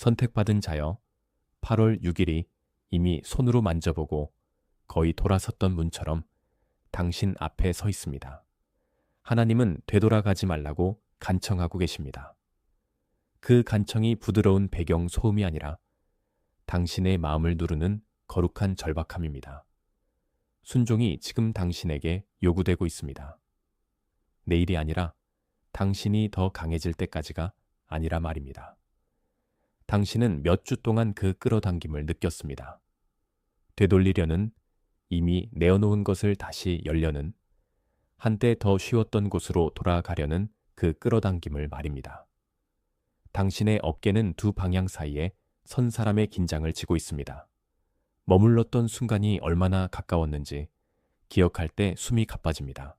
선택받은 자여, 8월 6일이 이미 손으로 만져보고 거의 돌아섰던 문처럼 당신 앞에 서 있습니다. 하나님은 되돌아가지 말라고 간청하고 계십니다. 그 간청이 부드러운 배경 소음이 아니라 당신의 마음을 누르는 거룩한 절박함입니다. 순종이 지금 당신에게 요구되고 있습니다. 내일이 아니라 당신이 더 강해질 때까지가 아니라 말입니다. 당신은 몇 주 동안 그 끌어당김을 느꼈습니다. 되돌리려는, 이미 내어놓은 것을 다시 열려는, 한때 더 쉬웠던 곳으로 돌아가려는 그 끌어당김을 말입니다. 당신의 어깨는 두 방향 사이에 선 사람의 긴장을 지고 있습니다. 머물렀던 순간이 얼마나 가까웠는지 기억할 때 숨이 가빠집니다.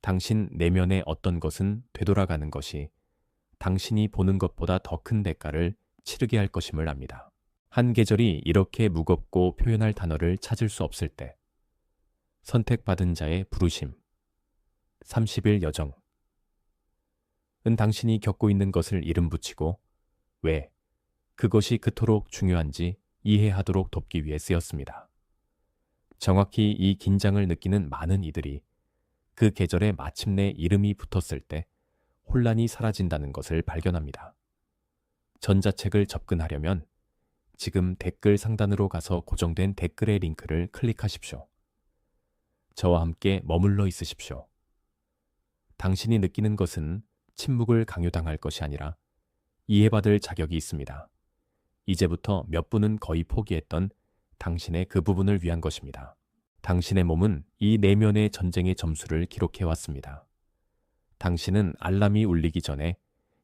당신 내면의 어떤 것은 되돌아가는 것이 당신이 보는 것보다 더 큰 대가를 치르게 할 것임을 압니다. 한 계절이 이렇게 무겁고 표현할 단어를 찾을 수 없을 때, 선택받은 자의 부르심, 30일 여정. 은 당신이 겪고 있는 것을 이름 붙이고 왜 그것이 그토록 중요한지 이해하도록 돕기 위해 쓰였습니다. 정확히 이 긴장을 느끼는 많은 이들이 그 계절에 마침내 이름이 붙었을 때 혼란이 사라진다는 것을 발견합니다. 전자책을 접근하려면 지금 댓글 상단으로 가서 고정된 댓글의 링크를 클릭하십시오. 저와 함께 머물러 있으십시오. 당신이 느끼는 것은 침묵을 강요당할 것이 아니라 이해받을 자격이 있습니다. 이제부터 몇 분은 거의 포기했던 당신의 그 부분을 위한 것입니다. 당신의 몸은 이 내면의 전쟁의 점수를 기록해왔습니다. 당신은 알람이 울리기 전에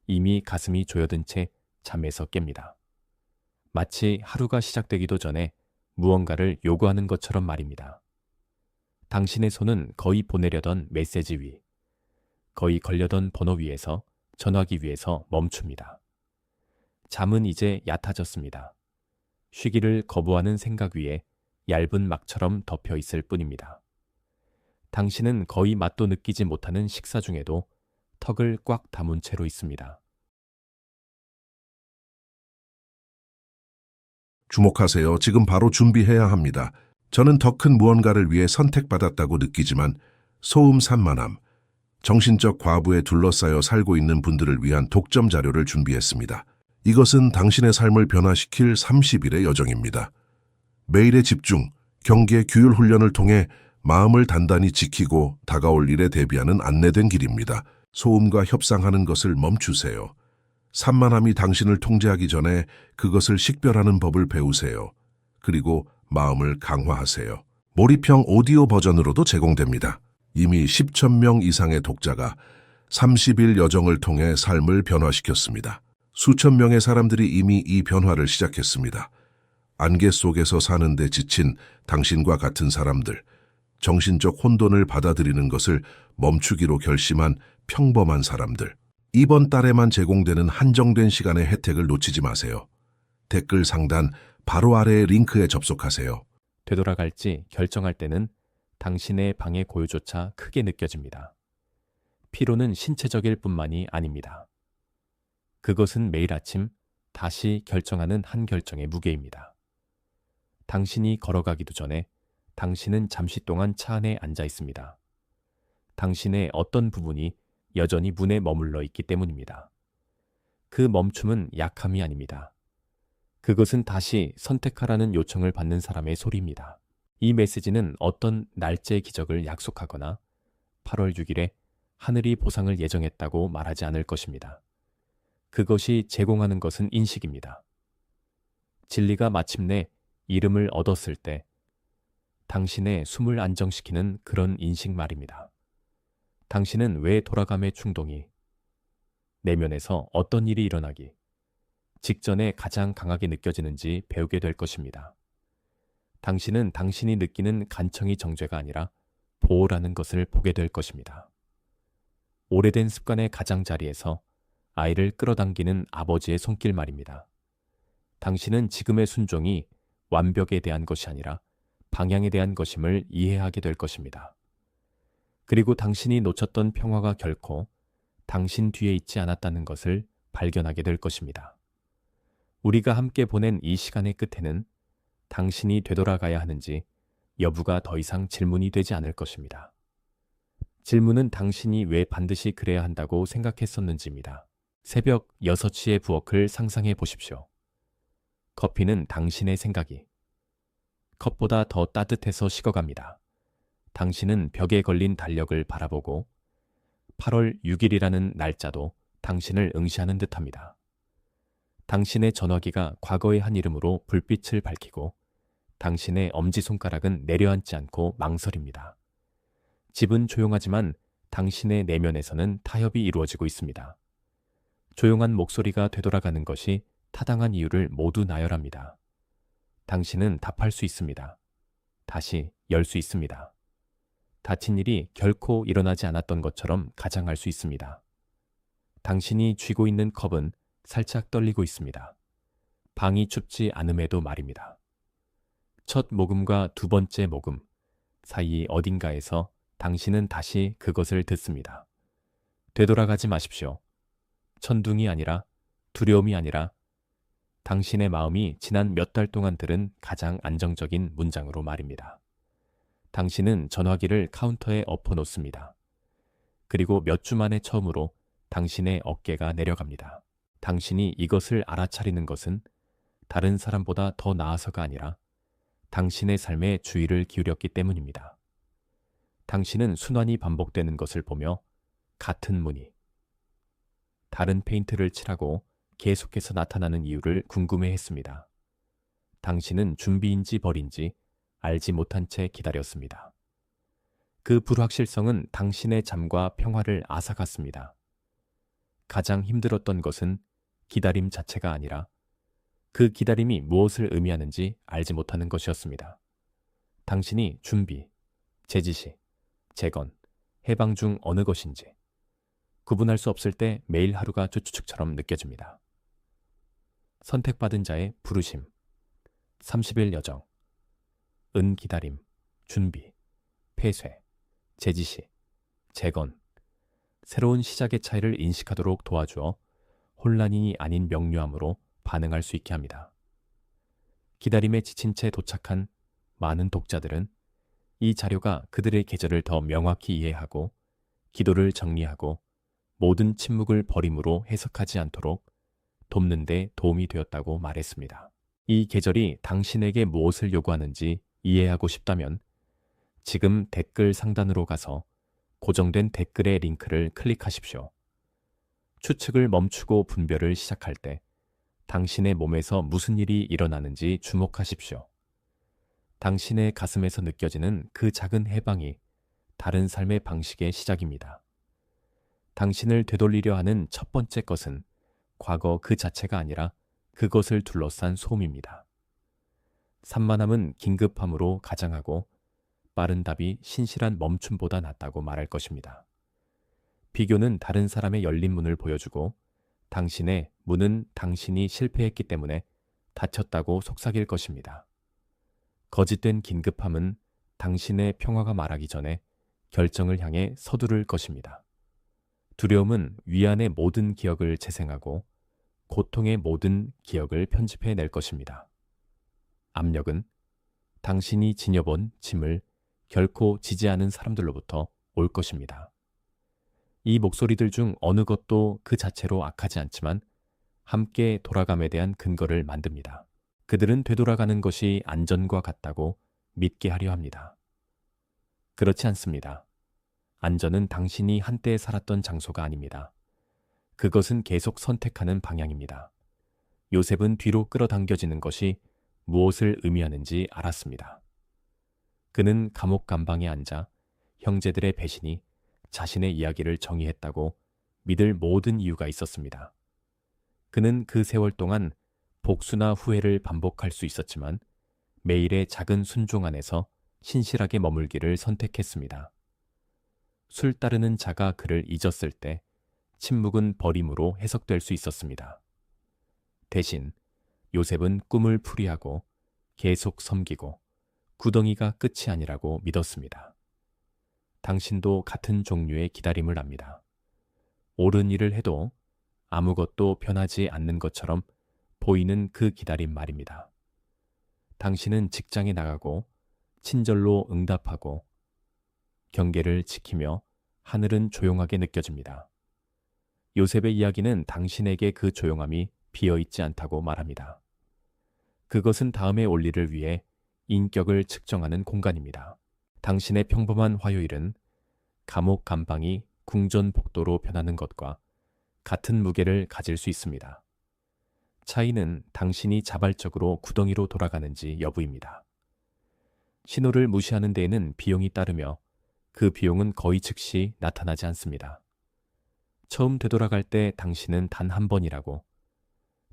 이미 가슴이 조여든 채 잠에서 깹니다. 마치 하루가 시작되기도 전에 무언가를 요구하는 것처럼 말입니다. 당신의 손은 거의 보내려던 메시지 위, 거의 걸려던 번호 위에서 전화기 위에서 멈춥니다. 잠은 이제 얕아졌습니다. 쉬기를 거부하는 생각 위에 얇은 막처럼 덮여 있을 뿐입니다. 당신은 거의 맛도 느끼지 못하는 식사 중에도 턱을 꽉 다문 채로 있습니다. 주목하세요. 지금 바로 준비해야 합니다. 저는 더 큰 무언가를 위해 선택받았다고 느끼지만 소음 산만함, 정신적 과부에 둘러싸여 살고 있는 분들을 위한 독점 자료를 준비했습니다. 이것은 당신의 삶을 변화시킬 30일의 여정입니다. 매일의 집중, 경계, 규율 훈련을 통해 마음을 단단히 지키고 다가올 일에 대비하는 안내된 길입니다. 소음과 협상하는 것을 멈추세요. 산만함이 당신을 통제하기 전에 그것을 식별하는 법을 배우세요. 그리고 마음을 강화하세요. 몰입형 오디오 버전으로도 제공됩니다. 이미 10,000명 이상의 독자가 30일 여정을 통해 삶을 변화시켰습니다. 수천 명의 사람들이 이미 이 변화를 시작했습니다. 안개 속에서 사는데 지친 당신과 같은 사람들, 정신적 혼돈을 받아들이는 것을 멈추기로 결심한 평범한 사람들. 이번 달에만 제공되는 한정된 시간의 혜택을 놓치지 마세요. 댓글 상단 바로 아래의 링크에 접속하세요. 되돌아갈지 결정할 때는 당신의 방의 고요조차 크게 느껴집니다. 피로는 신체적일 뿐만이 아닙니다. 그것은 매일 아침 다시 결정하는 한 결정의 무게입니다. 당신이 걸어가기도 전에 당신은 잠시 동안 차 안에 앉아 있습니다. 당신의 어떤 부분이 여전히 문에 머물러 있기 때문입니다. 그 멈춤은 약함이 아닙니다. 그것은 다시 선택하라는 요청을 받는 사람의 소리입니다. 이 메시지는 어떤 날짜의 기적을 약속하거나 8월 6일에 하늘이 보상을 예정했다고 말하지 않을 것입니다. 그것이 제공하는 것은 인식입니다. 진리가 마침내 이름을 얻었을 때 당신의 숨을 안정시키는 그런 인식 말입니다. 당신은 왜 돌아감의 충동이, 내면에서 어떤 일이 일어나기 직전에 가장 강하게 느껴지는지 배우게 될 것입니다. 당신은 당신이 느끼는 간청이 정죄가 아니라 보호라는 것을 보게 될 것입니다. 오래된 습관의 가장자리에서 아이를 끌어당기는 아버지의 손길 말입니다. 당신은 지금의 순종이 완벽에 대한 것이 아니라 방향에 대한 것임을 이해하게 될 것입니다. 그리고 당신이 놓쳤던 평화가 결코 당신 뒤에 있지 않았다는 것을 발견하게 될 것입니다. 우리가 함께 보낸 이 시간의 끝에는 당신이 되돌아가야 하는지 여부가 더 이상 질문이 되지 않을 것입니다. 질문은 당신이 왜 반드시 그래야 한다고 생각했었는지입니다. 새벽 6시의 부엌을 상상해 보십시오. 커피는 당신의 생각이 컵보다 더 따뜻해서 식어갑니다. 당신은 벽에 걸린 달력을 바라보고 8월 6일이라는 날짜도 당신을 응시하는 듯합니다. 당신의 전화기가 과거의 한 이름으로 불빛을 밝히고 당신의 엄지손가락은 내려앉지 않고 망설입니다. 집은 조용하지만 당신의 내면에서는 타협이 이루어지고 있습니다. 조용한 목소리가 되돌아가는 것이 타당한 이유를 모두 나열합니다. 당신은 답할 수 있습니다. 다시 열 수 있습니다. 다친 일이 결코 일어나지 않았던 것처럼 가장할 수 있습니다. 당신이 쥐고 있는 컵은 살짝 떨리고 있습니다. 방이 춥지 않음에도 말입니다. 첫 모금과 두 번째 모금 사이 어딘가에서 당신은 다시 그것을 듣습니다. 되돌아가지 마십시오. 천둥이 아니라 두려움이 아니라 당신의 마음이 지난 몇 달 동안 들은 가장 안정적인 문장으로 말입니다. 당신은 전화기를 카운터에 엎어놓습니다. 그리고 몇 주 만에 처음으로 당신의 어깨가 내려갑니다. 당신이 이것을 알아차리는 것은 다른 사람보다 더 나아서가 아니라 당신의 삶에 주의를 기울였기 때문입니다. 당신은 순환이 반복되는 것을 보며 같은 무늬, 다른 페인트를 칠하고 계속해서 나타나는 이유를 궁금해했습니다. 당신은 준비인지 벌인지 알지 못한 채 기다렸습니다. 그 불확실성은 당신의 잠과 평화를 앗아갔습니다. 가장 힘들었던 것은 기다림 자체가 아니라 그 기다림이 무엇을 의미하는지 알지 못하는 것이었습니다. 당신이 준비, 제지시, 재건, 해방 중 어느 것인지 구분할 수 없을 때 매일 하루가 주추측처럼 느껴집니다. 선택받은 자의 부르심, 30일 여정, 기다림, 준비, 폐쇄, 제지시, 재건, 새로운 시작의 차이를 인식하도록 도와주어 혼란이 아닌 명료함으로 반응할 수 있게 합니다. 기다림에 지친 채 도착한 많은 독자들은 이 자료가 그들의 계절을 더 명확히 이해하고 기도를 정리하고 모든 침묵을 버림으로 해석하지 않도록 돕는 데 도움이 되었다고 말했습니다. 이 계절이 당신에게 무엇을 요구하는지 이해하고 싶다면 지금 댓글 상단으로 가서 고정된 댓글의 링크를 클릭하십시오. 추측을 멈추고 분별을 시작할 때 당신의 몸에서 무슨 일이 일어나는지 주목하십시오. 당신의 가슴에서 느껴지는 그 작은 해방이 다른 삶의 방식의 시작입니다. 당신을 되돌리려 하는 첫 번째 것은 과거 그 자체가 아니라 그것을 둘러싼 소음입니다. 산만함은 긴급함으로 가장하고 빠른 답이 신실한 멈춤보다 낫다고 말할 것입니다. 비교는 다른 사람의 열린 문을 보여주고 당신의 문은 당신이 실패했기 때문에 닫혔다고 속삭일 것입니다. 거짓된 긴급함은 당신의 평화가 말하기 전에 결정을 향해 서두를 것입니다. 두려움은 위안의 모든 기억을 재생하고 고통의 모든 기억을 편집해낼 것입니다. 압력은 당신이 지녀본 짐을 결코 지지 않은 사람들로부터 올 것입니다. 이 목소리들 중 어느 것도 그 자체로 악하지 않지만 함께 돌아감에 대한 근거를 만듭니다. 그들은 되돌아가는 것이 안전과 같다고 믿게 하려 합니다. 그렇지 않습니다. 안전은 당신이 한때 살았던 장소가 아닙니다. 그것은 계속 선택하는 방향입니다. 요셉은 뒤로 끌어당겨지는 것이 무엇을 의미하는지 알았습니다. 그는 감옥 감방에 앉아 형제들의 배신이 자신의 이야기를 정의했다고 믿을 모든 이유가 있었습니다. 그는 그 세월 동안 복수나 후회를 반복할 수 있었지만 매일의 작은 순종 안에서 신실하게 머물기를 선택했습니다. 술 따르는 자가 그를 잊었을 때 침묵은 버림으로 해석될 수 있었습니다. 대신 요셉은 꿈을 풀이하고 계속 섬기고 구덩이가 끝이 아니라고 믿었습니다. 당신도 같은 종류의 기다림을 합니다. 옳은 일을 해도 아무것도 변하지 않는 것처럼 보이는 그 기다림 말입니다. 당신은 직장에 나가고 친절로 응답하고 경계를 지키며 하늘은 조용하게 느껴집니다. 요셉의 이야기는 당신에게 그 조용함이 비어있지 않다고 말합니다. 그것은 다음의 올리를 위해 인격을 측정하는 공간입니다. 당신의 평범한 화요일은 감옥 감방이 궁전복도로 변하는 것과 같은 무게를 가질 수 있습니다. 차이는 당신이 자발적으로 구덩이로 돌아가는지 여부입니다. 신호를 무시하는 데에는 비용이 따르며 그 비용은 거의 즉시 나타나지 않습니다. 처음 되돌아갈 때 당신은 단 한 번이라고,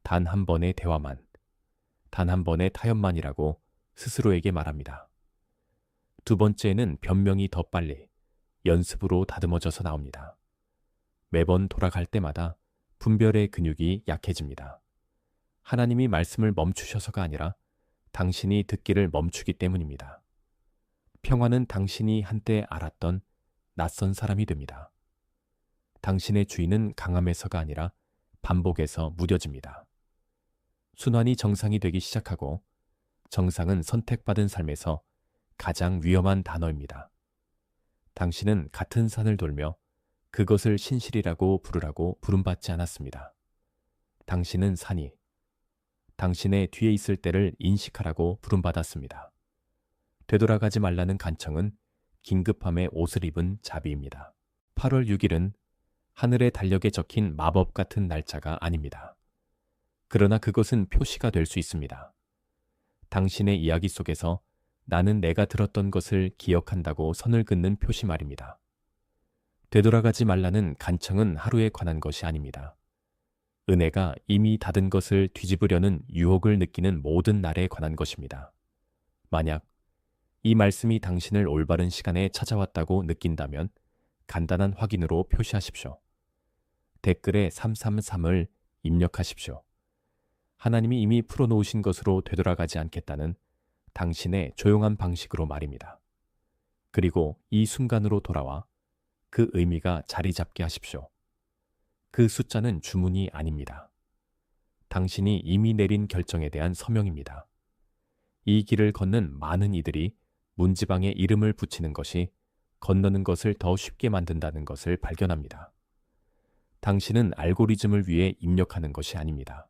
단 한 번의 대화만, 단 한 번의 타협만이라고 스스로에게 말합니다. 두 번째는 변명이 더 빨리 연습으로 다듬어져서 나옵니다. 매번 돌아갈 때마다 분별의 근육이 약해집니다. 하나님이 말씀을 멈추셔서가 아니라 당신이 듣기를 멈추기 때문입니다. 평화는 당신이 한때 알았던 낯선 사람이 됩니다. 당신의 주인은 강함에서가 아니라 반복에서 무뎌집니다. 순환이 정상이 되기 시작하고 정상은 선택받은 삶에서 가장 위험한 단어입니다. 당신은 같은 산을 돌며 그것을 신실이라고 부르라고 부름받지 않았습니다. 당신은 산이 당신의 뒤에 있을 때를 인식하라고 부름받았습니다. 되돌아가지 말라는 간청은 긴급함의 옷을 입은 자비입니다. 8월 6일은 하늘의 달력에 적힌 마법 같은 날짜가 아닙니다. 그러나 그것은 표시가 될 수 있습니다. 당신의 이야기 속에서 나는 내가 들었던 것을 기억한다고 선을 긋는 표시 말입니다. 되돌아가지 말라는 간청은 하루에 관한 것이 아닙니다. 은혜가 이미 닫은 것을 뒤집으려는 유혹을 느끼는 모든 날에 관한 것입니다. 만약 이 말씀이 당신을 올바른 시간에 찾아왔다고 느낀다면 간단한 확인으로 표시하십시오. 댓글에 333을 입력하십시오. 하나님이 이미 풀어놓으신 것으로 되돌아가지 않겠다는 당신의 조용한 방식으로 말입니다. 그리고 이 순간으로 돌아와 그 의미가 자리 잡게 하십시오. 그 숫자는 주문이 아닙니다. 당신이 이미 내린 결정에 대한 서명입니다. 이 길을 걷는 많은 이들이 문지방에 이름을 붙이는 것이 건너는 것을 더 쉽게 만든다는 것을 발견합니다. 당신은 알고리즘을 위해 입력하는 것이 아닙니다.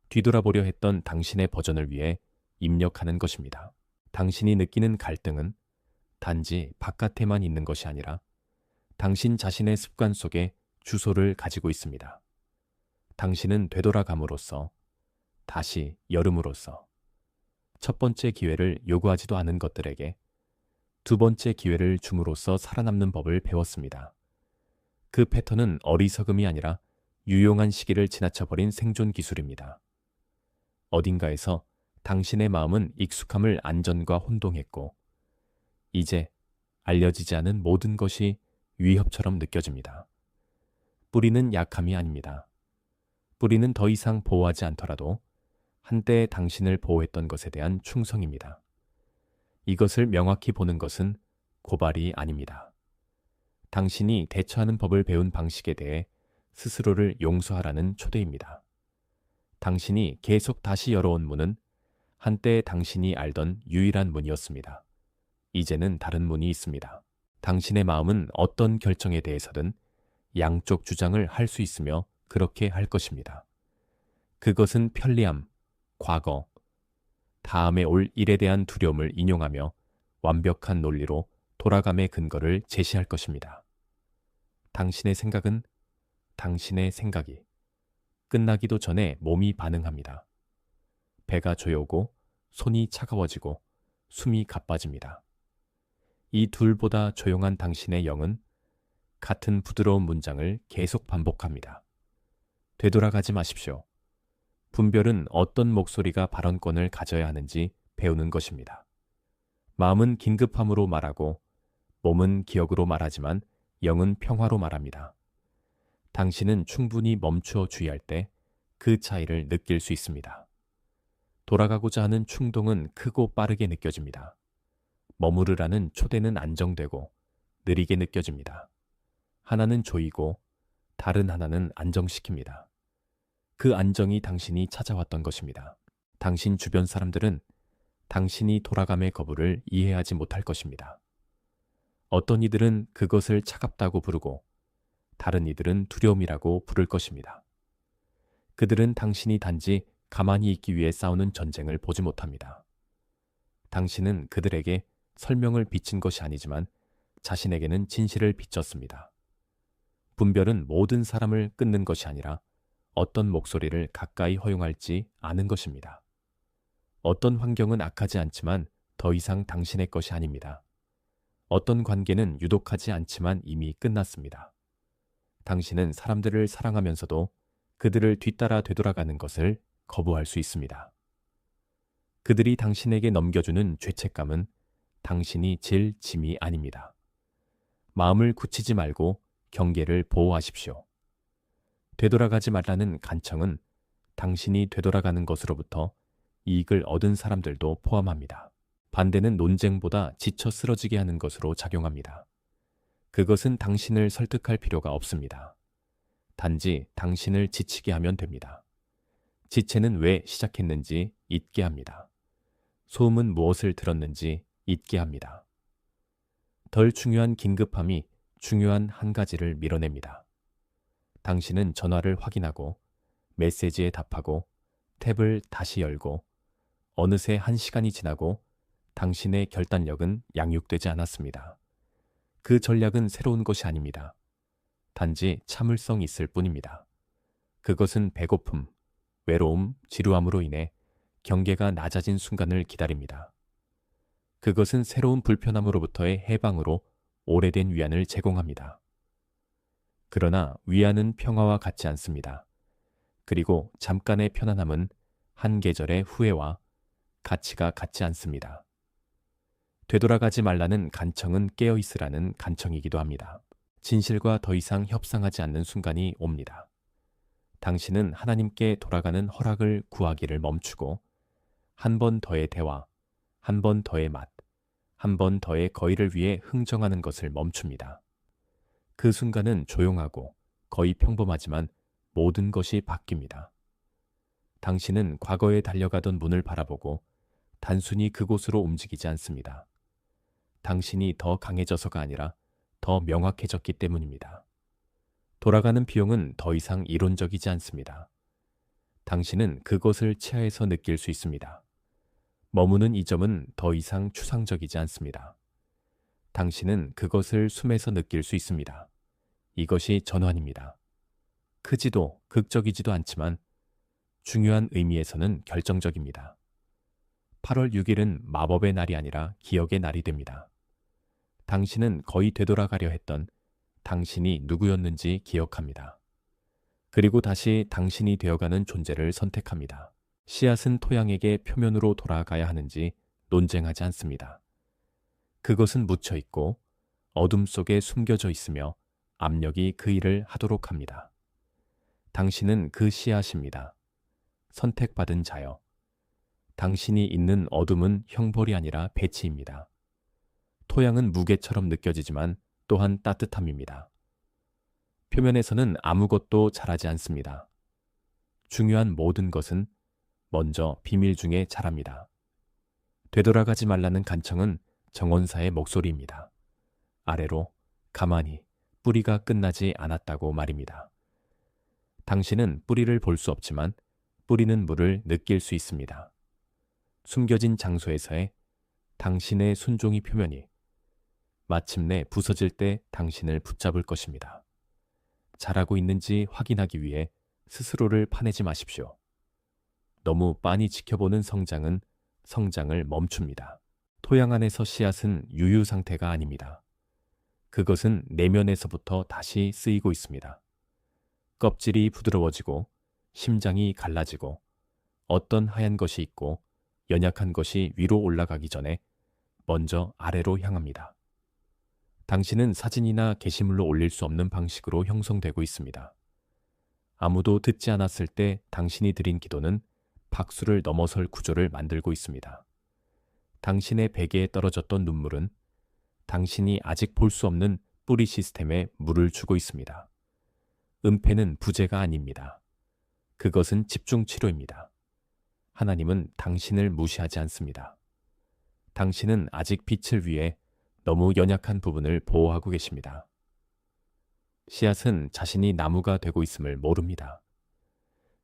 뒤돌아보려 했던 당신의 버전을 위해 입력하는 것입니다. 당신이 느끼는 갈등은 단지 바깥에만 있는 것이 아니라 당신 자신의 습관 속에 주소를 가지고 있습니다. 당신은 되돌아감으로써, 다시 열음으로써, 첫 번째 기회를 요구하지도 않은 것들에게 두 번째 기회를 줌으로써 살아남는 법을 배웠습니다. 그 패턴은 어리석음이 아니라 유용한 시기를 지나쳐버린 생존 기술입니다. 어딘가에서 당신의 마음은 익숙함을 안전과 혼동했고 이제 알려지지 않은 모든 것이 위협처럼 느껴집니다. 뿌리는 약함이 아닙니다. 뿌리는 더 이상 보호하지 않더라도 한때 당신을 보호했던 것에 대한 충성입니다. 이것을 명확히 보는 것은 고발이 아닙니다. 당신이 대처하는 법을 배운 방식에 대해 스스로를 용서하라는 초대입니다. 당신이 계속 다시 열어온 문은 한때 당신이 알던 유일한 문이었습니다. 이제는 다른 문이 있습니다. 당신의 마음은 어떤 결정에 대해서든 양쪽 주장을 할 수 있으며 그렇게 할 것입니다. 그것은 편리함, 과거, 다음에 올 일에 대한 두려움을 인용하며 완벽한 논리로 돌아감의 근거를 제시할 것입니다. 당신의 생각은 당신의 생각이 끝나기도 전에 몸이 반응합니다. 배가 조여오고 손이 차가워지고 숨이 가빠집니다. 이 둘보다 조용한 당신의 영은 같은 부드러운 문장을 계속 반복합니다. 되돌아가지 마십시오. 분별은 어떤 목소리가 발언권을 가져야 하는지 배우는 것입니다. 마음은 긴급함으로 말하고 몸은 기억으로 말하지만 영은 평화로 말합니다. 당신은 충분히 멈추어 주의할 때 그 차이를 느낄 수 있습니다. 돌아가고자 하는 충동은 크고 빠르게 느껴집니다. 머무르라는 초대는 안정되고 느리게 느껴집니다. 하나는 조이고 다른 하나는 안정시킵니다. 그 안정이 당신이 찾아왔던 것입니다. 당신 주변 사람들은 당신이 돌아감의 거부를 이해하지 못할 것입니다. 어떤 이들은 그것을 차갑다고 부르고 다른 이들은 두려움이라고 부를 것입니다. 그들은 당신이 단지 가만히 있기 위해 싸우는 전쟁을 보지 못합니다. 당신은 그들에게 설명을 비친 것이 아니지만 자신에게는 진실을 비쳤습니다. 분별은 모든 사람을 끊는 것이 아니라 어떤 목소리를 가까이 허용할지 아는 것입니다. 어떤 환경은 악하지 않지만 더 이상 당신의 것이 아닙니다. 어떤 관계는 유독하지 않지만 이미 끝났습니다. 당신은 사람들을 사랑하면서도 그들을 뒤따라 되돌아가는 것을 거부할 수 있습니다. 그들이 당신에게 넘겨주는 죄책감은 당신이 질 짐이 아닙니다. 마음을 굳히지 말고 경계를 보호하십시오. 되돌아가지 말라는 간청은 당신이 되돌아가는 것으로부터 이익을 얻은 사람들도 포함합니다. 반대는 논쟁보다 지쳐 쓰러지게 하는 것으로 작용합니다. 그것은 당신을 설득할 필요가 없습니다. 단지 당신을 지치게 하면 됩니다. 지체는 왜 시작했는지 잊게 합니다. 소음은 무엇을 들었는지 잊게 합니다. 덜 중요한 긴급함이 중요한 한 가지를 밀어냅니다. 당신은 전화를 확인하고 메시지에 답하고 탭을 다시 열고 어느새 1시간이 지나고 당신의 결단력은 양육되지 않았습니다. 그 전략은 새로운 것이 아닙니다. 단지 참을성이 있을 뿐입니다. 그것은 배고픔, 외로움, 지루함으로 인해 경계가 낮아진 순간을 기다립니다. 그것은 새로운 불편함으로부터의 해방으로 오래된 위안을 제공합니다. 그러나 위안은 평화와 같지 않습니다. 그리고 잠깐의 편안함은 한 계절의 후회와 가치가 같지 않습니다. 되돌아가지 말라는 간청은 깨어있으라는 간청이기도 합니다. 진실과 더 이상 협상하지 않는 순간이 옵니다. 당신은 하나님께 돌아가는 허락을 구하기를 멈추고 한 번 더의 대화, 한 번 더의 맛, 한 번 더의 거의를 위해 흥정하는 것을 멈춥니다. 그 순간은 조용하고 거의 평범하지만 모든 것이 바뀝니다. 당신은 과거에 달려가던 문을 바라보고 단순히 그곳으로 움직이지 않습니다. 당신이 더 강해져서가 아니라 더 명확해졌기 때문입니다. 돌아가는 비용은 더 이상 이론적이지 않습니다. 당신은 그것을 치아에서 느낄 수 있습니다. 머무는 이 점은 더 이상 추상적이지 않습니다. 당신은 그것을 숨에서 느낄 수 있습니다. 이것이 전환입니다. 크지도 극적이지도 않지만 중요한 의미에서는 결정적입니다. 8월 6일은 마법의 날이 아니라 기억의 날이 됩니다. 당신은 거의 되돌아가려 했던 당신이 누구였는지 기억합니다. 그리고 다시 당신이 되어가는 존재를 선택합니다. 씨앗은 토양에게 표면으로 돌아가야 하는지 논쟁하지 않습니다. 그것은 묻혀 있고 어둠 속에 숨겨져 있으며 압력이 그 일을 하도록 합니다. 당신은 그 씨앗입니다. 선택받은 자여. 당신이 있는 어둠은 형벌이 아니라 배치입니다. 토양은 무게처럼 느껴지지만 또한 따뜻함입니다. 표면에서는 아무것도 자라지 않습니다. 중요한 모든 것은 먼저 비밀 중에 자랍니다. 되돌아가지 말라는 간청은 정원사의 목소리입니다. 아래로 가만히 뿌리가 끝나지 않았다고 말입니다. 당신은 뿌리를 볼 수 없지만 뿌리는 물을 느낄 수 있습니다. 숨겨진 장소에서의 당신의 순종이 표면이 마침내 부서질 때 당신을 붙잡을 것입니다. 잘하고 있는지 확인하기 위해 스스로를 파내지 마십시오. 너무 빤히 지켜보는 성장은 성장을 멈춥니다. 토양 안에서 씨앗은 유유 상태가 아닙니다. 그것은 내면에서부터 다시 쓰이고 있습니다. 껍질이 부드러워지고 심장이 갈라지고 어떤 하얀 것이 있고 연약한 것이 위로 올라가기 전에 먼저 아래로 향합니다. 당신은 사진이나 게시물로 올릴 수 없는 방식으로 형성되고 있습니다. 아무도 듣지 않았을 때 당신이 드린 기도는 박수를 넘어설 구조를 만들고 있습니다. 당신의 베개에 떨어졌던 눈물은 당신이 아직 볼 수 없는 뿌리 시스템에 물을 주고 있습니다. 은폐는 부재가 아닙니다. 그것은 집중 치료입니다. 하나님은 당신을 무시하지 않습니다. 당신은 아직 빛을 위해 너무 연약한 부분을 보호하고 계십니다. 씨앗은 자신이 나무가 되고 있음을 모릅니다.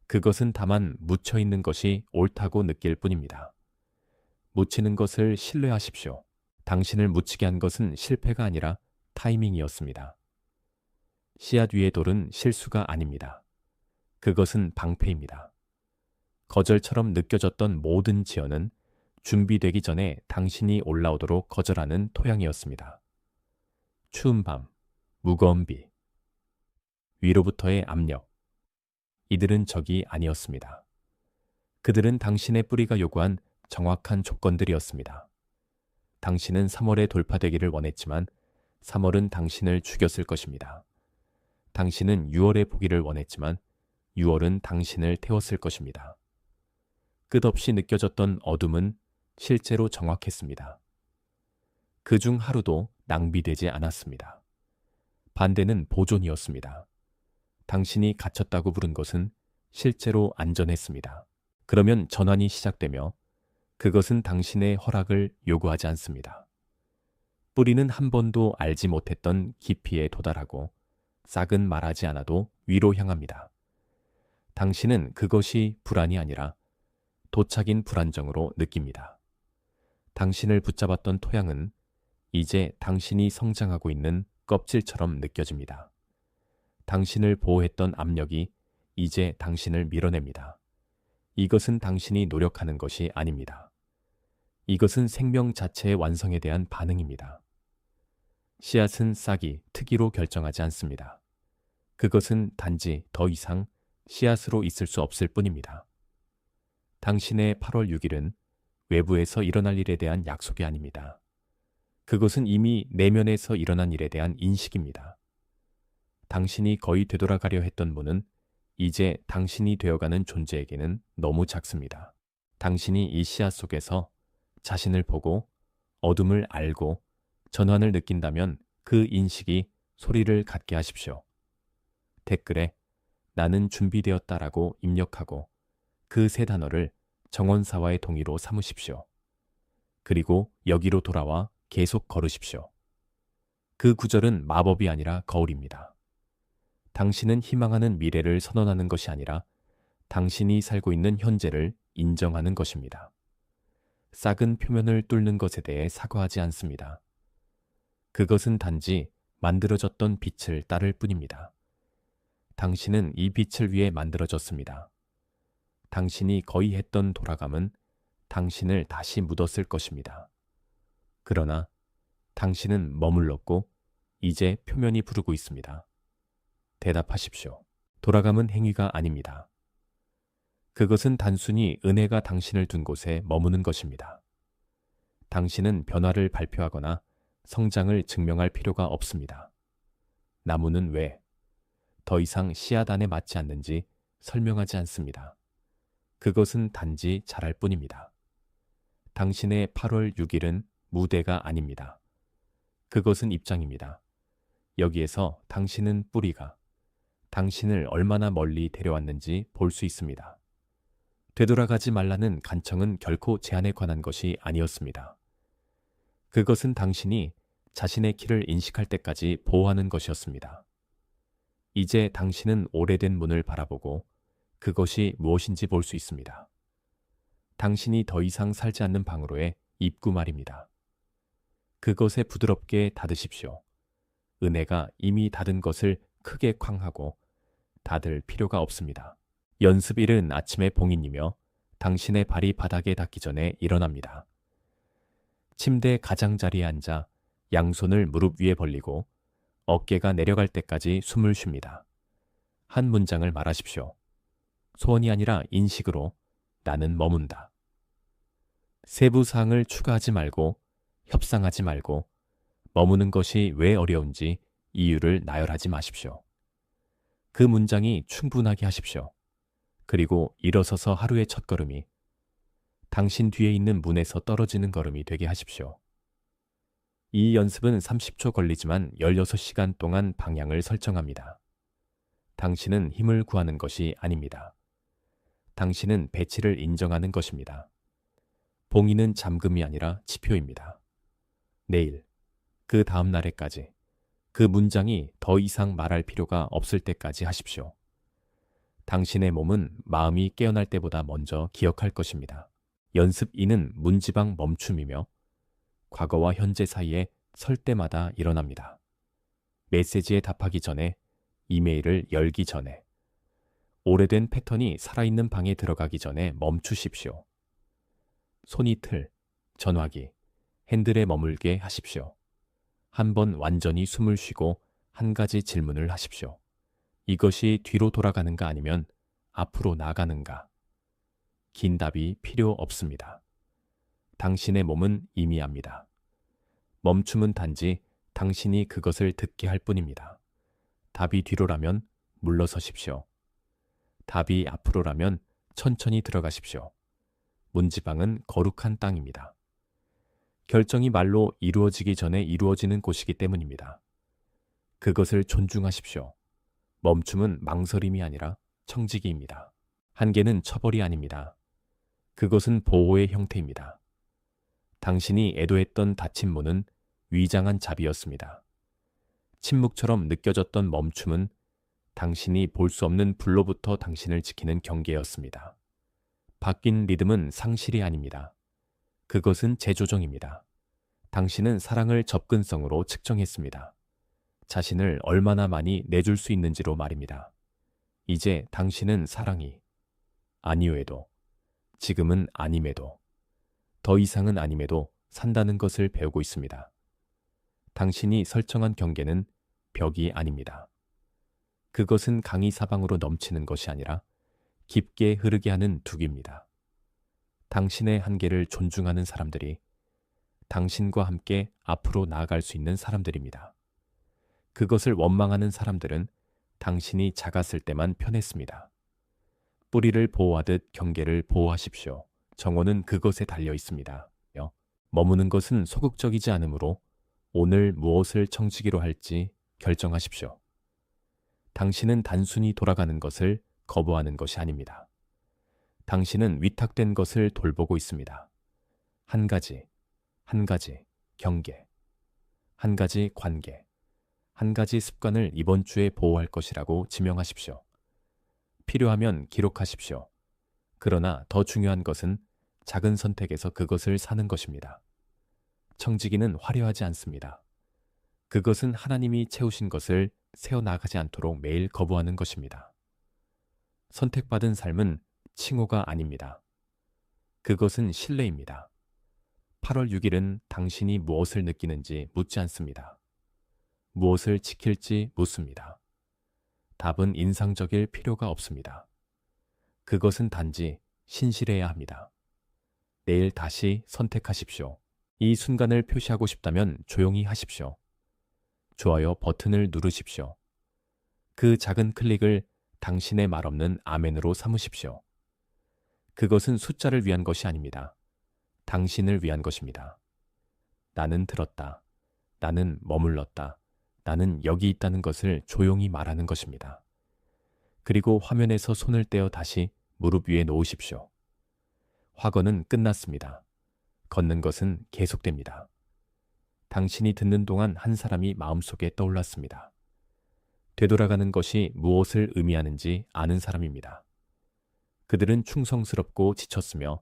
그것은 다만 묻혀 있는 것이 옳다고 느낄 뿐입니다. 묻히는 것을 신뢰하십시오. 당신을 묻히게 한 것은 실패가 아니라 타이밍이었습니다. 씨앗 위의 돌은 실수가 아닙니다. 그것은 방패입니다. 거절처럼 느껴졌던 모든 지연은 준비되기 전에 당신이 올라오도록 거절하는 토양이었습니다. 추운 밤, 무거운 비, 위로부터의 압력. 이들은 적이 아니었습니다. 그들은 당신의 뿌리가 요구한 정확한 조건들이었습니다. 당신은 3월에 돌파되기를 원했지만 3월은 당신을 죽였을 것입니다. 당신은 6월에 보기를 원했지만 6월은 당신을 태웠을 것입니다. 끝없이 느껴졌던 어둠은 실제로 정확했습니다. 그중 하루도 낭비되지 않았습니다. 반대는 보존이었습니다. 당신이 갇혔다고 부른 것은 실제로 안전했습니다. 그러면 전환이 시작되며 그것은 당신의 허락을 요구하지 않습니다. 뿌리는 한 번도 알지 못했던 깊이에 도달하고 싹은 말하지 않아도 위로 향합니다. 당신은 그것이 불안이 아니라 도착인 불안정으로 느낍니다. 당신을 붙잡았던 토양은 이제 당신이 성장하고 있는 껍질처럼 느껴집니다. 당신을 보호했던 압력이 이제 당신을 밀어냅니다. 이것은 당신이 노력하는 것이 아닙니다. 이것은 생명 자체의 완성에 대한 반응입니다. 씨앗은 싹이 특이로 결정하지 않습니다. 그것은 단지 더 이상 씨앗으로 있을 수 없을 뿐입니다. 당신의 8월 6일은 외부에서 일어날 일에 대한 약속이 아닙니다. 그것은 이미 내면에서 일어난 일에 대한 인식입니다. 당신이 거의 되돌아가려 했던 문은 이제 당신이 되어가는 존재에게는 너무 작습니다. 당신이 이 씨앗 속에서 자신을 보고 어둠을 알고 전환을 느낀다면 그 인식이 소리를 갖게 하십시오. 댓글에 나는 준비되었다라고 입력하고 그 세 단어를 정원사와의 동의로 삼으십시오. 그리고 여기로 돌아와 계속 걸으십시오. 그 구절은 마법이 아니라 거울입니다. 당신은 희망하는 미래를 선언하는 것이 아니라 당신이 살고 있는 현재를 인정하는 것입니다. 싹은 표면을 뚫는 것에 대해 사과하지 않습니다. 그것은 단지 만들어졌던 빛을 따를 뿐입니다. 당신은 이 빛을 위해 만들어졌습니다. 당신이 거의 했던 돌아감은 당신을 다시 묻었을 것입니다. 그러나 당신은 머물렀고 이제 표면이 부르고 있습니다. 대답하십시오. 돌아감은 행위가 아닙니다. 그것은 단순히 은혜가 당신을 둔 곳에 머무는 것입니다. 당신은 변화를 발표하거나 성장을 증명할 필요가 없습니다. 나무는 왜 더 이상 씨앗 안에 맞지 않는지 설명하지 않습니다. 그것은 단지 자랄 뿐입니다. 당신의 8월 6일은 무대가 아닙니다. 그것은 입장입니다. 여기에서 당신은 뿌리가 당신을 얼마나 멀리 데려왔는지 볼 수 있습니다. 되돌아가지 말라는 간청은 결코 제한에 관한 것이 아니었습니다. 그것은 당신이 자신의 키를 인식할 때까지 보호하는 것이었습니다. 이제 당신은 오래된 문을 바라보고 그것이 무엇인지 볼 수 있습니다. 당신이 더 이상 살지 않는 방으로의 입구 말입니다. 그것에 부드럽게 닫으십시오. 은혜가 이미 닫은 것을 크게 쾅하고 닫을 필요가 없습니다. 연습 1은 아침에 봉인이며 당신의 발이 바닥에 닿기 전에 일어납니다. 침대 가장자리에 앉아 양손을 무릎 위에 벌리고 어깨가 내려갈 때까지 숨을 쉽니다. 한 문장을 말하십시오. 소원이 아니라 인식으로 나는 머문다. 세부 사항을 추가하지 말고 협상하지 말고 머무는 것이 왜 어려운지 이유를 나열하지 마십시오. 그 문장이 충분하게 하십시오. 그리고 일어서서 하루의 첫걸음이 당신 뒤에 있는 문에서 떨어지는 걸음이 되게 하십시오. 이 연습은 30초 걸리지만 16시간 동안 방향을 설정합니다. 당신은 힘을 구하는 것이 아닙니다. 당신은 배치를 인정하는 것입니다. 봉인은 잠금이 아니라 지표입니다. 내일, 그 다음 날에까지, 그 문장이 더 이상 말할 필요가 없을 때까지 하십시오. 당신의 몸은 마음이 깨어날 때보다 먼저 기억할 것입니다. 연습 2는 문지방 멈춤이며 과거와 현재 사이에 설 때마다 일어납니다. 메시지에 답하기 전에, 이메일을 열기 전에, 오래된 패턴이 살아있는 방에 들어가기 전에 멈추십시오. 손이 틀, 전화기, 핸들에 머물게 하십시오. 한번 완전히 숨을 쉬고 한 가지 질문을 하십시오. 이것이 뒤로 돌아가는가 아니면 앞으로 나가는가? 긴 답이 필요 없습니다. 당신의 몸은 이미 압니다. 멈춤은 단지 당신이 그것을 듣게 할 뿐입니다. 답이 뒤로라면 물러서십시오. 답이 앞으로라면 천천히 들어가십시오. 문지방은 거룩한 땅입니다. 결정이 말로 이루어지기 전에 이루어지는 곳이기 때문입니다. 그것을 존중하십시오. 멈춤은 망설임이 아니라 청지기입니다. 한계는 처벌이 아닙니다. 그것은 보호의 형태입니다. 당신이 애도했던 닫힌 문은 위장한 잡이었습니다. 침묵처럼 느껴졌던 멈춤은 당신이 볼 수 없는 불로부터 당신을 지키는 경계였습니다. 바뀐 리듬은 상실이 아닙니다. 그것은 재조정입니다. 당신은 사랑을 접근성으로 측정했습니다. 자신을 얼마나 많이 내줄 수 있는지로 말입니다. 이제 당신은 사랑이 아니오에도, 지금은 아님에도, 더 이상은 아님에도 산다는 것을 배우고 있습니다. 당신이 설정한 경계는 벽이 아닙니다. 그것은 강이 사방으로 넘치는 것이 아니라 깊게 흐르게 하는 둑입니다. 당신의 한계를 존중하는 사람들이 당신과 함께 앞으로 나아갈 수 있는 사람들입니다. 그것을 원망하는 사람들은 당신이 작았을 때만 편했습니다. 뿌리를 보호하듯 경계를 보호하십시오. 정원은 그것에 달려 있습니다. 머무는 것은 소극적이지 않으므로 오늘 무엇을 청지기로 할지 결정하십시오. 당신은 단순히 돌아가는 것을 거부하는 것이 아닙니다. 당신은 위탁된 것을 돌보고 있습니다. 한 가지 경계, 한 가지 관계, 한 가지 습관을 이번 주에 보호할 것이라고 지명하십시오. 필요하면 기록하십시오. 그러나 더 중요한 것은 작은 선택에서 그것을 사는 것입니다. 청지기는 화려하지 않습니다. 그것은 하나님이 채우신 것을 새어나가지 않도록 매일 거부하는 것입니다. 선택받은 삶은 칭호가 아닙니다. 그것은 신뢰입니다. 8월 6일은 당신이 무엇을 느끼는지 묻지 않습니다. 무엇을 지킬지 묻습니다. 답은 인상적일 필요가 없습니다. 그것은 단지 신실해야 합니다. 내일 다시 선택하십시오. 이 순간을 표시하고 싶다면 조용히 하십시오. 좋아요 버튼을 누르십시오. 그 작은 클릭을 당신의 말 없는 아멘으로 삼으십시오. 그것은 숫자를 위한 것이 아닙니다. 당신을 위한 것입니다. 나는 들었다. 나는 머물렀다. 나는 여기 있다는 것을 조용히 말하는 것입니다. 그리고 화면에서 손을 떼어 다시 무릎 위에 놓으십시오. 확언은 끝났습니다. 걷는 것은 계속됩니다. 당신이 듣는 동안 한 사람이 마음속에 떠올랐습니다. 되돌아가는 것이 무엇을 의미하는지 아는 사람입니다. 그들은 충성스럽고 지쳤으며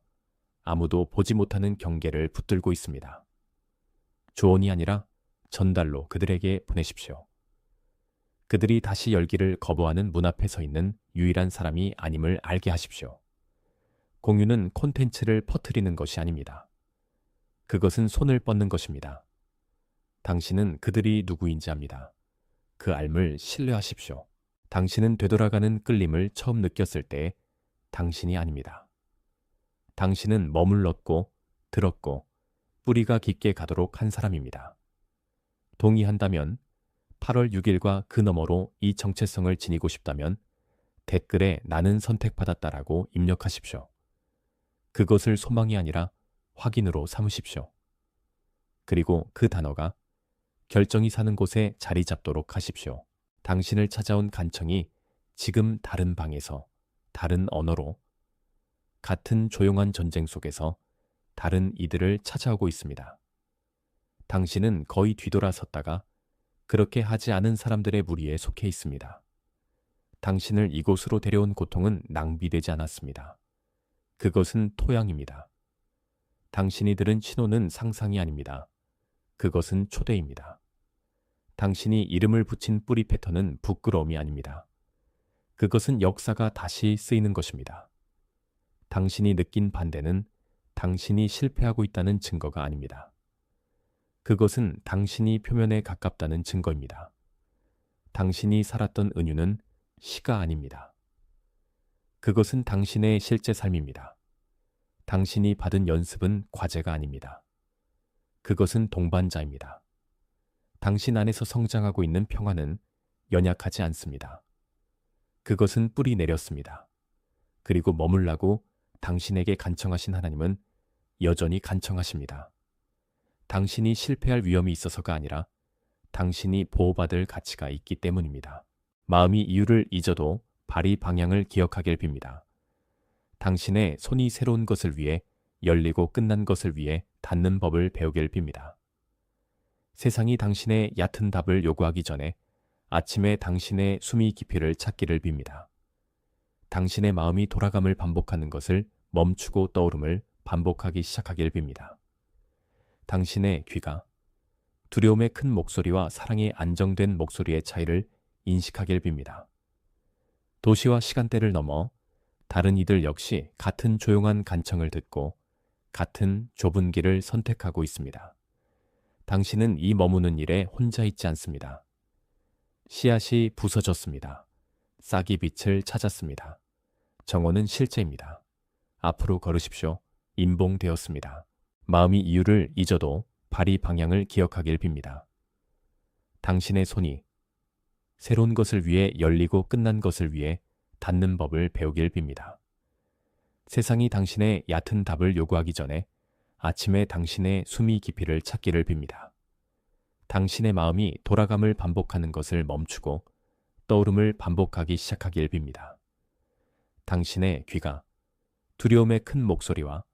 아무도 보지 못하는 경계를 붙들고 있습니다. 조언이 아니라 전달로 그들에게 보내십시오. 그들이 다시 열기를 거부하는 문 앞에 서 있는 유일한 사람이 아님을 알게 하십시오. 공유는 콘텐츠를 퍼뜨리는 것이 아닙니다. 그것은 손을 뻗는 것입니다. 당신은 그들이 누구인지 압니다. 그 알을 신뢰하십시오. 당신은 되돌아가는 끌림을 처음 느꼈을 때 당신이 아닙니다. 당신은 머물렀고 들었고 뿌리가 깊게 가도록 한 사람입니다. 동의한다면 8월 6일과 그 너머로 이 정체성을 지니고 싶다면 댓글에 나는 선택받았다라고 입력하십시오. 그것을 소망이 아니라 확인으로 삼으십시오. 그리고 그 단어가 결정이 사는 곳에 자리 잡도록 하십시오. 당신을 찾아온 간청이 지금 다른 방에서 다른 언어로 같은 조용한 전쟁 속에서 다른 이들을 찾아오고 있습니다. 당신은 거의 뒤돌아섰다가 그렇게 하지 않은 사람들의 무리에 속해 있습니다. 당신을 이곳으로 데려온 고통은 낭비되지 않았습니다. 그것은 토양입니다. 당신이 들은 신호는 상상이 아닙니다. 그것은 초대입니다. 당신이 이름을 붙인 뿌리 패턴은 부끄러움이 아닙니다. 그것은 역사가 다시 쓰이는 것입니다. 당신이 느낀 반대는 당신이 실패하고 있다는 증거가 아닙니다. 그것은 당신이 표면에 가깝다는 증거입니다. 당신이 살았던 은유는 시가 아닙니다. 그것은 당신의 실제 삶입니다. 당신이 받은 연습은 과제가 아닙니다. 그것은 동반자입니다. 당신 안에서 성장하고 있는 평화는 연약하지 않습니다. 그것은 뿌리 내렸습니다. 그리고 머물라고 당신에게 간청하신 하나님은 여전히 간청하십니다. 당신이 실패할 위험이 있어서가 아니라 당신이 보호받을 가치가 있기 때문입니다. 마음이 이유를 잊어도 발이 방향을 기억하길 빕니다. 당신의 손이 새로운 것을 위해 열리고 끝난 것을 위해 닿는 법을 배우길 빕니다. 세상이 당신의 얕은 답을 요구하기 전에 아침에 당신의 숨이 깊이를 찾기를 빕니다. 당신의 마음이 돌아감을 반복하는 것을 멈추고 떠오름을 반복하기 시작하길 빕니다. 당신의 귀가 두려움의 큰 목소리와 사랑의 안정된 목소리의 차이를 인식하길 빕니다. 도시와 시간대를 넘어 다른 이들 역시 같은 조용한 간청을 듣고 같은 좁은 길을 선택하고 있습니다. 당신은 이 머무는 일에 혼자 있지 않습니다. 씨앗이 부서졌습니다. 싹이 빛을 찾았습니다. 정원은 실제입니다. 앞으로 걸으십시오. 임봉되었습니다. 마음이 이유를 잊어도 발이 방향을 기억하길 빕니다. 당신의 손이 새로운 것을 위해 열리고 끝난 것을 위해 닿는 법을 배우길 빕니다. 세상이 당신의 얕은 답을 요구하기 전에 아침에 당신의 숨이 깊이를 찾기를 빕니다. 당신의 마음이 돌아감을 반복하는 것을 멈추고 떠오름을 반복하기 시작하길 빕니다. 당신의 귀가 두려움의 큰 목소리와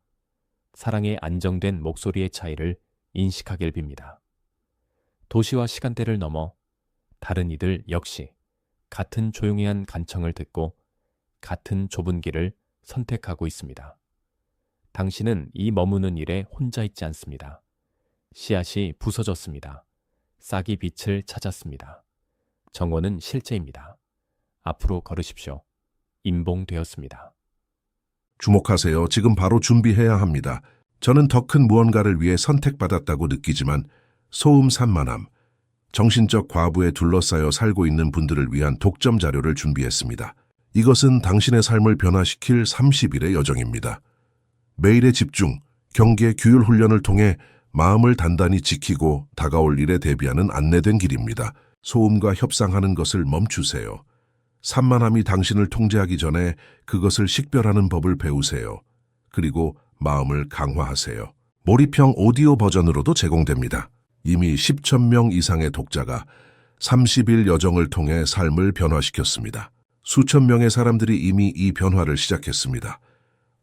사랑의 안정된 목소리의 차이를 인식하길 빕니다. 도시와 시간대를 넘어 다른 이들 역시 같은 조용히한 간청을 듣고 같은 좁은 길을 선택하고 있습니다. 당신은 이 머무는 일에 혼자 있지 않습니다. 씨앗이 부서졌습니다. 싹이 빛을 찾았습니다. 정원은 실제입니다. 앞으로 걸으십시오. 임봉되었습니다. 주목하세요. 지금 바로 준비해야 합니다. 저는 더 큰 무언가를 위해 선택받았다고 느끼지만 소음 산만함, 정신적 과부에 둘러싸여 살고 있는 분들을 위한 독점 자료를 준비했습니다. 이것은 당신의 삶을 변화시킬 30일의 여정입니다. 매일의 집중, 경계, 규율 훈련을 통해 마음을 단단히 지키고 다가올 일에 대비하는 안내된 길입니다. 소음과 협상하는 것을 멈추세요. 산만함이 당신을 통제하기 전에 그것을 식별하는 법을 배우세요. 그리고 마음을 강화하세요. 몰입형 오디오 버전으로도 제공됩니다. 이미 10,000명 이상의 독자가 30일 여정을 통해 삶을 변화시켰습니다. 수천 명의 사람들이 이미 이 변화를 시작했습니다.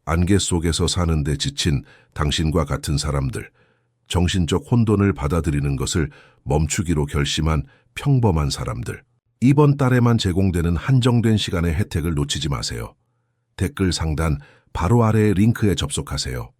안개 속에서 사는데 지친 당신과 같은 사람들, 정신적 혼돈을 받아들이는 것을 멈추기로 결심한 평범한 사람들. 이번 달에만 제공되는 한정된 시간의 혜택을 놓치지 마세요. 댓글 상단 바로 아래의 링크에 접속하세요.